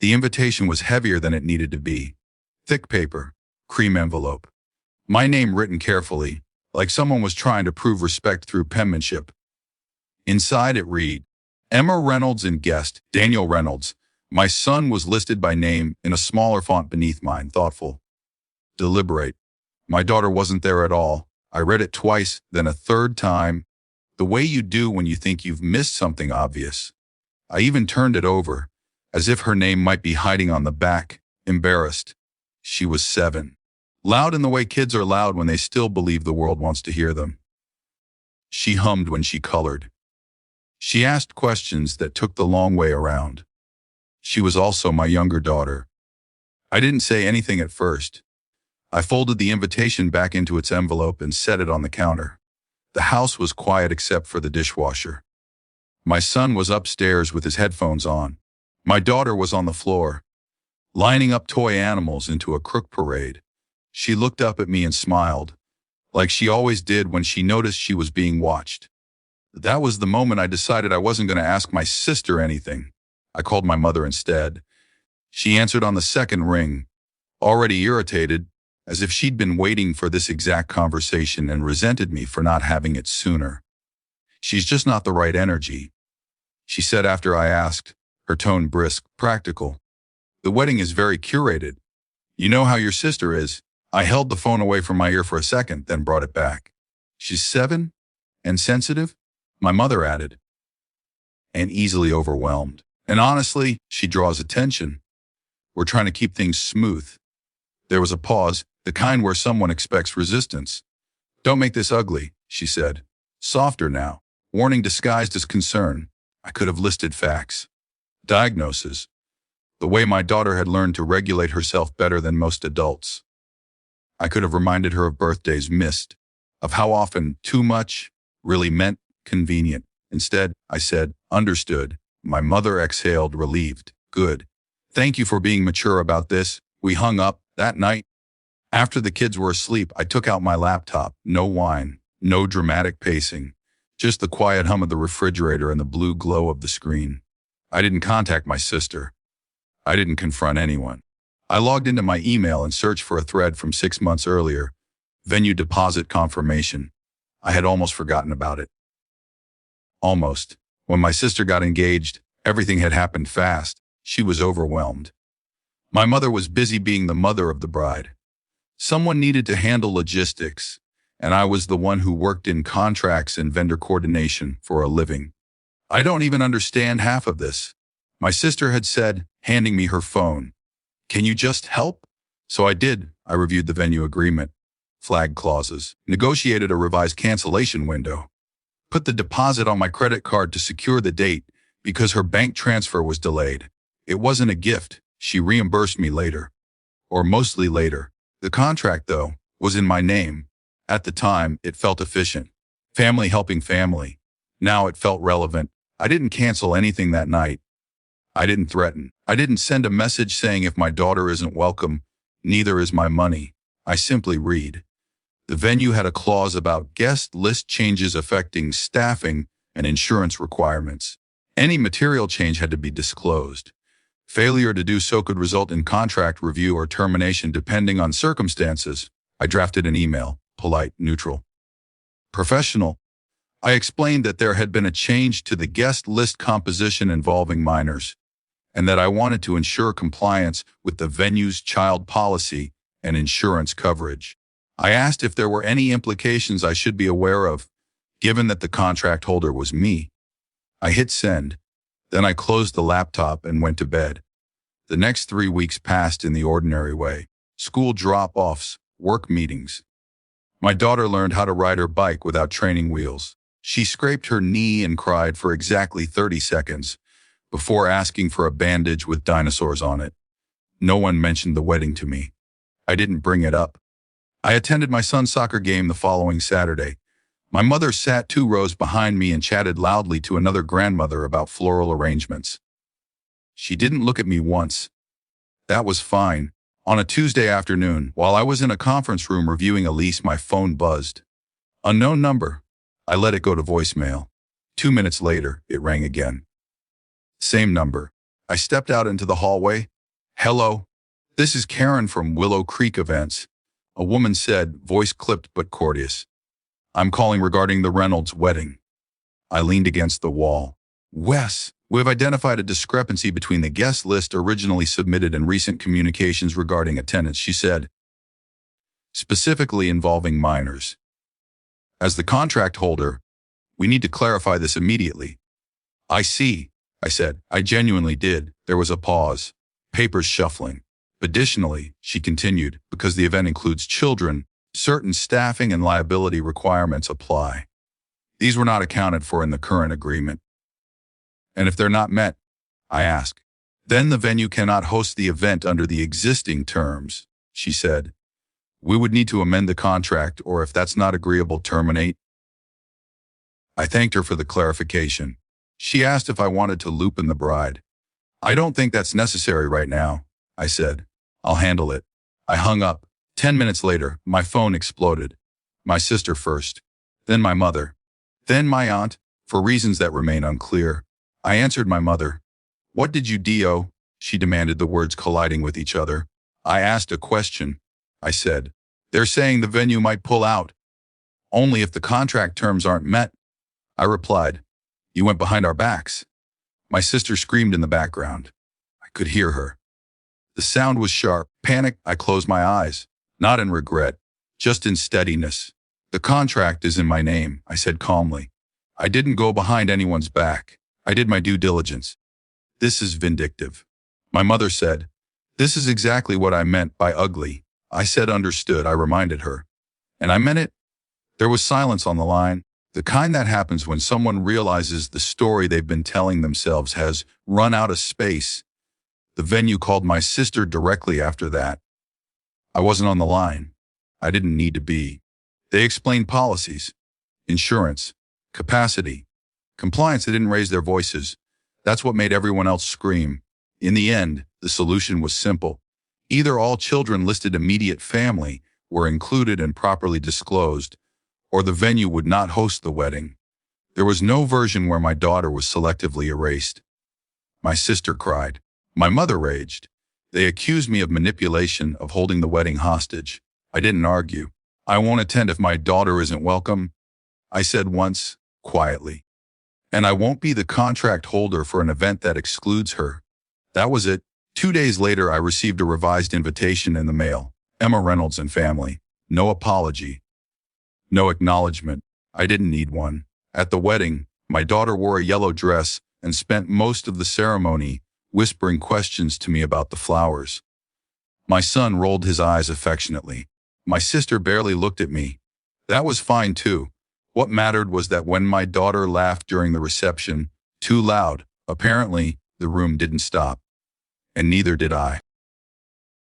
The invitation was heavier than it needed to be. Thick paper, cream envelope. My name written carefully, like someone was trying to prove respect through penmanship. Inside it read, Emma Reynolds and guest, Daniel Reynolds. My son was listed by name in a smaller font beneath mine, thoughtful. Deliberate. My daughter wasn't there at all. I read it twice, then a third time, the way you do when you think you've missed something obvious. I even turned it over, as if her name might be hiding on the back, embarrassed. She was 7. Loud in the way kids are loud when they still believe the world wants to hear them. She hummed when she colored. She asked questions that took the long way around. She was also my younger daughter. I didn't say anything at first. I folded the invitation back into its envelope and set it on the counter. The house was quiet except for the dishwasher. My son was upstairs with his headphones on. My daughter was on the floor, lining up toy animals into a crook parade. She looked up at me and smiled, like she always did when she noticed she was being watched. That was the moment I decided I wasn't going to ask my sister anything. I called my mother instead. She answered on the second ring, already irritated, as if she'd been waiting for this exact conversation and resented me for not having it sooner. She's just not the right energy, she said after I asked, her tone brisk, practical. The wedding is very curated. You know how your sister is. I held the phone away from my ear for a second, then brought it back. She's 7 and sensitive, my mother added, and easily overwhelmed. And honestly, she draws attention. We're trying to keep things smooth. There was a pause, the kind where someone expects resistance. Don't make this ugly, she said. Softer now, warning disguised as concern. I could have listed facts. Diagnosis. The way my daughter had learned to regulate herself better than most adults. I could have reminded her of birthdays missed, of how often too much really meant convenient. Instead, I said, understood. My mother exhaled, relieved. Good. Thank you for being mature about this. We hung up that night. After the kids were asleep, I took out my laptop. No whine, no dramatic pacing, just the quiet hum of the refrigerator and the blue glow of the screen. I didn't contact my sister. I didn't confront anyone. I logged into my email and searched for a thread from 6 months earlier. Venue deposit confirmation. I had almost forgotten about it. Almost. When my sister got engaged, everything had happened fast. She was overwhelmed. My mother was busy being the mother of the bride. Someone needed to handle logistics, and I was the one who worked in contracts and vendor coordination for a living. I don't even understand half of this. My sister had said, handing me her phone, "Can you just help?" So I did. I reviewed the venue agreement, flag clauses, negotiated a revised cancellation window, put the deposit on my credit card to secure the date because her bank transfer was delayed. It wasn't a gift. She reimbursed me later, or mostly later. The contract, though, was in my name. At the time, it felt efficient. Family helping family. Now it felt relevant. I didn't cancel anything that night. I didn't threaten. I didn't send a message saying if my daughter isn't welcome, neither is my money. I simply read. The venue had a clause about guest list changes affecting staffing and insurance requirements. Any material change had to be disclosed. Failure to do so could result in contract review or termination depending on circumstances. I drafted an email, polite, neutral, professional. I explained that there had been a change to the guest list composition involving minors, and that I wanted to ensure compliance with the venue's child policy and insurance coverage. I asked if there were any implications I should be aware of, given that the contract holder was me. I hit send. Then I closed the laptop and went to bed. The next 3 weeks passed in the ordinary way. School drop-offs, work meetings. My daughter learned how to ride her bike without training wheels. She scraped her knee and cried for exactly 30 seconds before asking for a bandage with dinosaurs on it. No one mentioned the wedding to me. I didn't bring it up. I attended my son's soccer game the following Saturday. My mother sat 2 rows behind me and chatted loudly to another grandmother about floral arrangements. She didn't look at me once. That was fine. On a Tuesday afternoon, while I was in a conference room reviewing a lease, my phone buzzed. Unknown number. I let it go to voicemail. 2 minutes later, it rang again. Same number. I stepped out into the hallway, Hello, this is Karen from Willow Creek Events. A woman said, voice clipped but courteous. I'm calling regarding the Reynolds wedding. I leaned against the wall. Wes, we've identified a discrepancy between the guest list originally submitted and recent communications regarding attendance, she said, specifically involving minors. As the contract holder, we need to clarify this immediately. I see, I said. I genuinely did. There was a pause, papers shuffling. Additionally, she continued, because the event includes children, certain staffing and liability requirements apply. These were not accounted for in the current agreement. And if they're not met, I asked, then the venue cannot host the event under the existing terms, she said. We would need to amend the contract, or if that's not agreeable, terminate. I thanked her for the clarification. She asked if I wanted to loop in the bride. I don't think that's necessary right now, I said. I'll handle it. I hung up. 10 minutes later, my phone exploded. My sister first, then my mother, then my aunt, for reasons that remain unclear. I answered my mother. What did you do? She demanded, the words colliding with each other. I asked a question. I said, they're saying the venue might pull out. Only if the contract terms aren't met. I replied, you went behind our backs. My sister screamed in the background. I could hear her. The sound was sharp. Panicked, I closed my eyes, not in regret, just in steadiness. The contract is in my name, I said calmly. I didn't go behind anyone's back. I did my due diligence. This is vindictive. My mother said, this is exactly what I meant by ugly. I said understood, I reminded her. And I meant it. There was silence on the line, the kind that happens when someone realizes the story they've been telling themselves has run out of space. The venue called my sister directly after that. I wasn't on the line. I didn't need to be. They explained policies, insurance, capacity, compliance. They didn't raise their voices. That's what made everyone else scream. In the end, the solution was simple. Either all children listed immediate family were included and properly disclosed, or the venue would not host the wedding. There was no version where my daughter was selectively erased. My sister cried. My mother raged. They accused me of manipulation, of holding the wedding hostage. I didn't argue. I won't attend if my daughter isn't welcome, I said once, quietly. And I won't be the contract holder for an event that excludes her. That was it. 2 days later, I received a revised invitation in the mail. Emma Reynolds and family. No apology. No acknowledgement. I didn't need one. At the wedding, my daughter wore a yellow dress and spent most of the ceremony whispering questions to me about the flowers. My son rolled his eyes affectionately. My sister barely looked at me. That was fine too. What mattered was that when my daughter laughed during the reception, too loud, apparently, the room didn't stop. And neither did I.